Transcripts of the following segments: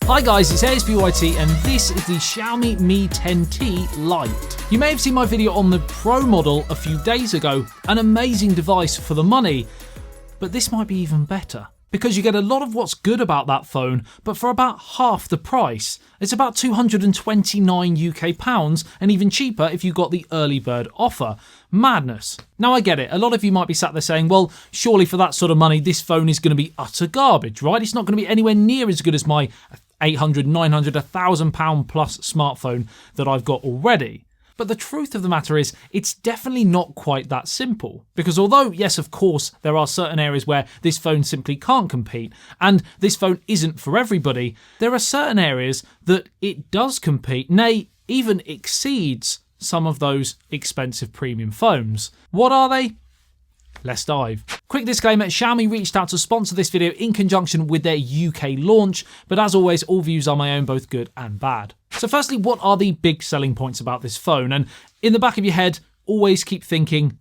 Hi guys, it's ASBYT and this is the Xiaomi Mi 10T Lite. You may have seen my video on the Pro model a few days ago, an amazing device for the money, but this might be even better. Because you get a lot of what's good about that phone, but for about half the price. It's about £229 UK and even cheaper if you got the early bird offer. Madness. Now I get it, a lot of you might be sat there saying, well, surely for that sort of money, this phone is going to be utter garbage, right? It's not going to be anywhere near as good as my £800, £900, £1,000 plus smartphone that I've got already. But the truth of the matter is, it's definitely not quite that simple. Because although, yes, of course, there are certain areas where this phone simply can't compete, and this phone isn't for everybody, there are certain areas that it does compete, nay, even exceeds some of those expensive premium phones. What are they? Let's dive. Quick disclaimer, Xiaomi reached out to sponsor this video in conjunction with their UK launch, but as always, all views are my own, both good and bad. So firstly, what are the big selling points about this phone? And in the back of your head, always keep thinking,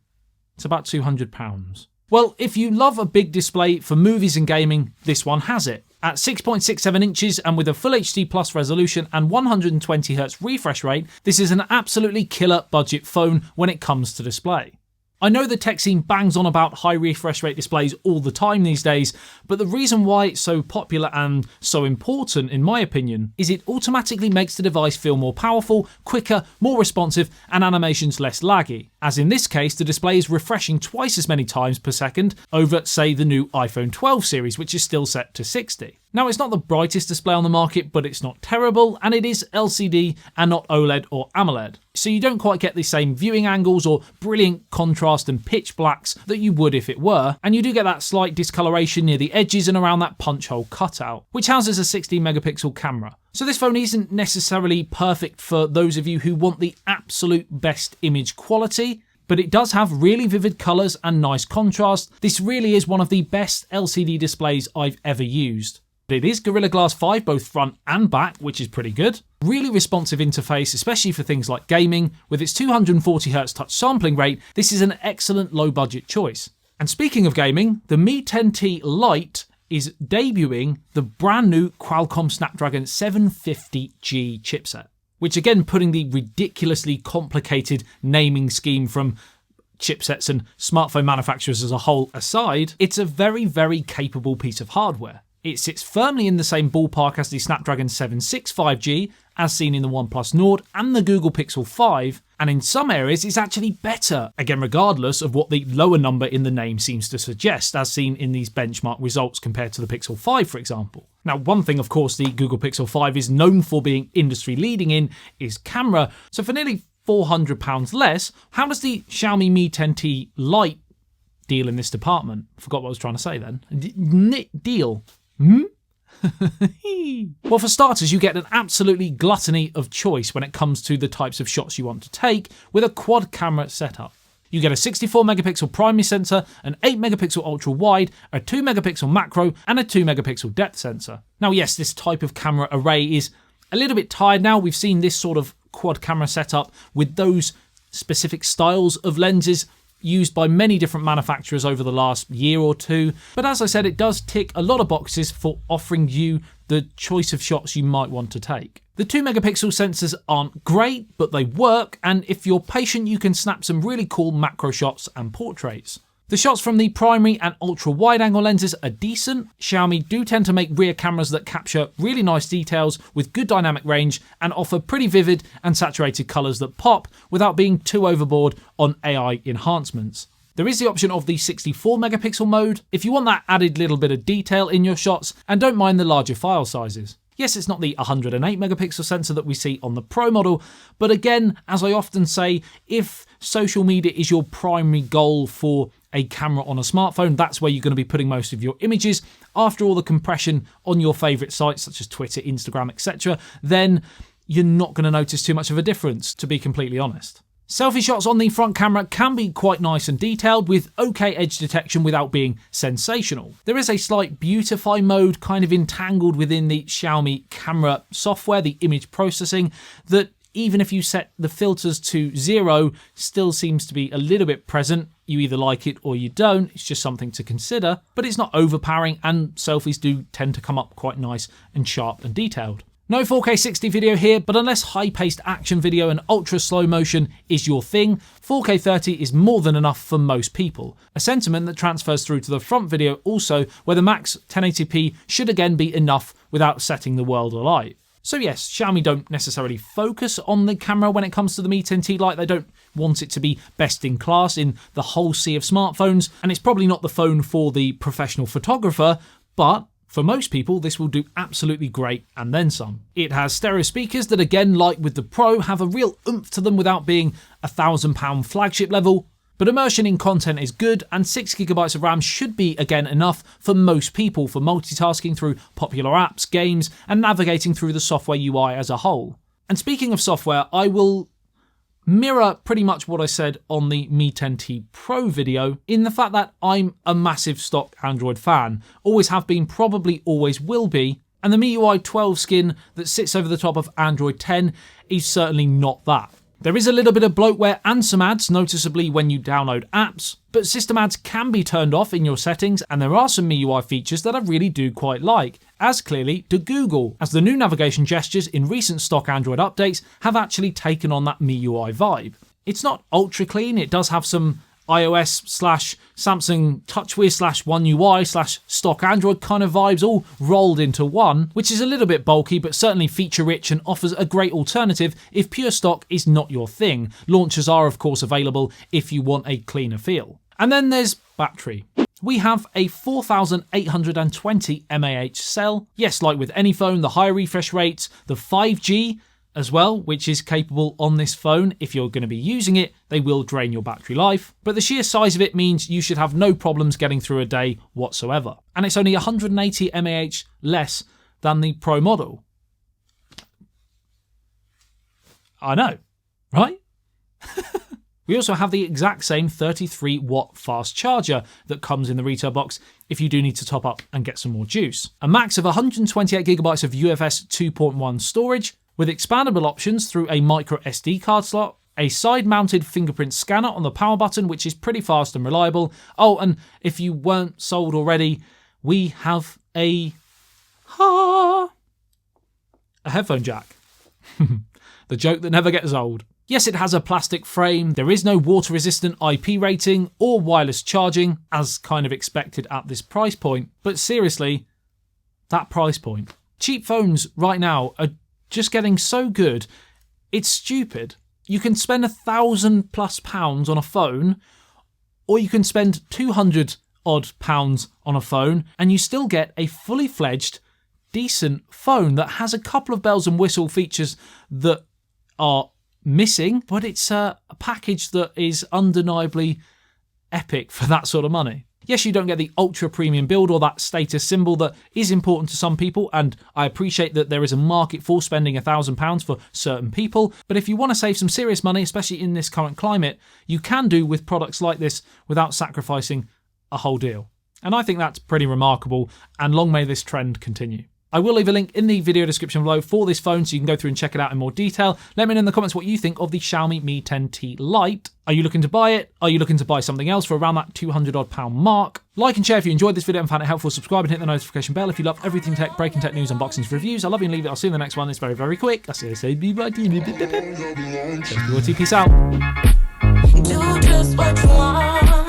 it's about £200. Well, if you love a big display for movies and gaming, this one has it. At 6.67 inches and with a Full HD Plus resolution and 120Hz refresh rate, this is an absolutely killer budget phone when it comes to display. I know the tech scene bangs on about high refresh rate displays all the time these days, but the reason why it's so popular and so important, in my opinion, is it automatically makes the device feel more powerful, quicker, more responsive, and animations less laggy. As in this case, the display is refreshing twice as many times per second over, say, the new iPhone 12 series, which is still set to 60. Now, it's not the brightest display on the market, but it's not terrible, and it is LCD and not OLED or AMOLED. So you don't quite get the same viewing angles or brilliant contrast and pitch blacks that you would if it were, and you do get that slight discoloration near the edges and around that punch hole cutout, which houses a 16 megapixel camera. So this phone isn't necessarily perfect for those of you who want the absolute best image quality, but it does have really vivid colours and nice contrast. This really is one of the best LCD displays I've ever used. It is Gorilla Glass 5 both front and back, which is pretty good. Really responsive interface, especially for things like gaming. With its 240Hz touch sampling rate, this is an excellent low budget choice. And speaking of gaming, the Mi 10T Lite is debuting the brand new Qualcomm Snapdragon 750G chipset. Which again, putting the ridiculously complicated naming scheme from chipsets and smartphone manufacturers as a whole aside, it's a very, very capable piece of hardware. It sits firmly in the same ballpark as the Snapdragon 765G, as seen in the OnePlus Nord and the Google Pixel 5, and in some areas it's actually better, again regardless of what the lower number in the name seems to suggest, as seen in these benchmark results compared to the Pixel 5, for example. Now, one thing, of course, the Google Pixel 5 is known for being industry leading in is camera, so for nearly £400 less, how does the Xiaomi Mi 10T Lite deal in this department? Forgot what I was trying to say then. Deal. Well, for starters, you get an absolutely gluttony of choice when it comes to the types of shots you want to take with a quad camera setup. You get a 64 megapixel primary sensor, an 8 megapixel ultra wide, a 2 megapixel macro, and a 2 megapixel depth sensor. Now, yes, this type of camera array is a little bit tired now. We've seen this sort of quad camera setup with those specific styles of lenses used by many different manufacturers over the last year or two. But as I said, it does tick a lot of boxes for offering you the choice of shots you might want to take. The 2 megapixel sensors aren't great, but they work, and if you're patient, you can snap some really cool macro shots and portraits. The shots from the primary and ultra wide angle lenses are decent. Xiaomi do tend to make rear cameras that capture really nice details with good dynamic range and offer pretty vivid and saturated colours that pop without being too overboard on AI enhancements. There is the option of the 64 megapixel mode if you want that added little bit of detail in your shots and don't mind the larger file sizes. Yes, it's not the 108 megapixel sensor that we see on the Pro model, but again, as I often say, if social media is your primary goal for a camera on a smartphone, that's where you're going to be putting most of your images. After all the compression on your favourite sites such as Twitter, Instagram, etc., then you're not going to notice too much of a difference, to be completely honest. Selfie shots on the front camera can be quite nice and detailed with okay edge detection without being sensational. There is a slight beautify mode kind of entangled within the Xiaomi camera software, the image processing, that even if you set the filters to 0, still seems to be a little bit present. You either like it or you don't. It's just something to consider, but it's not overpowering, and selfies do tend to come up quite nice and sharp and detailed. No 4K 60 video here, but unless high-paced action video and ultra slow motion is your thing, 4K 30 is more than enough for most people. A sentiment that transfers through to the front video also, where the max 1080p should again be enough without setting the world alight. So yes, Xiaomi don't necessarily focus on the camera when it comes to the Mi 10T Lite. They don't want it to be best in class in the whole sea of smartphones, and it's probably not the phone for the professional photographer, but for most people, this will do absolutely great and then some. It has stereo speakers that, again, like with the Pro, have a real oomph to them without being £1,000 flagship level. But immersion in content is good, and 6GB of RAM should be, again, enough for most people for multitasking through popular apps, games, and navigating through the software UI as a whole. And speaking of software, I will mirror pretty much what I said on the Mi 10T Pro video in the fact that I'm a massive stock Android fan, always have been, probably always will be, and the MiUI 12 skin that sits over the top of Android 10 is certainly not that. There is a little bit of bloatware and some ads, noticeably when you download apps, but system ads can be turned off in your settings, and there are some MiUI features that I really do quite like, as clearly do Google, as the new navigation gestures in recent stock Android updates have actually taken on that MiUI vibe. It's not ultra clean, it does have some iOS/Samsung TouchWiz/One UI/stock Android kind of vibes all rolled into one, which is a little bit bulky but certainly feature rich and offers a great alternative if pure stock is not your thing. Launchers are of course available if you want a cleaner feel. And then there's battery. We have a 4820 mAh cell. Yes, like with any phone, the higher refresh rates, the 5G as well, which is capable on this phone. If you're going to be using it, they will drain your battery life. But the sheer size of it means you should have no problems getting through a day whatsoever. And it's only 180 mAh less than the Pro model. I know, right? We also have the exact same 33-watt fast charger that comes in the retail box if you do need to top up and get some more juice. A max of 128GB of UFS 2.1 storage, with expandable options through a micro SD card slot, a side-mounted fingerprint scanner on the power button, which is pretty fast and reliable. Oh, and if you weren't sold already, we have a headphone jack. The joke that never gets old. Yes, it has a plastic frame, there is no water-resistant IP rating or wireless charging, as kind of expected at this price point, but seriously, that price point. Cheap phones right now are just getting so good, it's stupid. You can spend £1,000+ on a phone, or you can spend £200 odd on a phone, and you still get a fully fledged, decent phone that has a couple of bells and whistle features that are missing, but it's a package that is undeniably epic for that sort of money. Yes, you don't get the ultra premium build or that status symbol that is important to some people, and I appreciate that there is a market for spending £1,000 for certain people, but if you want to save some serious money, especially in this current climate, you can do with products like this without sacrificing a whole deal. And I think that's pretty remarkable, and long may this trend continue. I will leave a link in the video description below for this phone so you can go through and check it out in more detail. Let me know in the comments what you think of the Xiaomi Mi 10T Lite. Are you looking to buy it? Are you looking to buy something else for around that £200 odd mark? Like and share if you enjoyed this video and found it helpful. Subscribe and hit the notification bell if you love everything tech, breaking tech news, unboxings, reviews. I love you and leave it. I'll see you in the next one. It's very, very quick. That's ASBYT. Peace out. Do just what you want.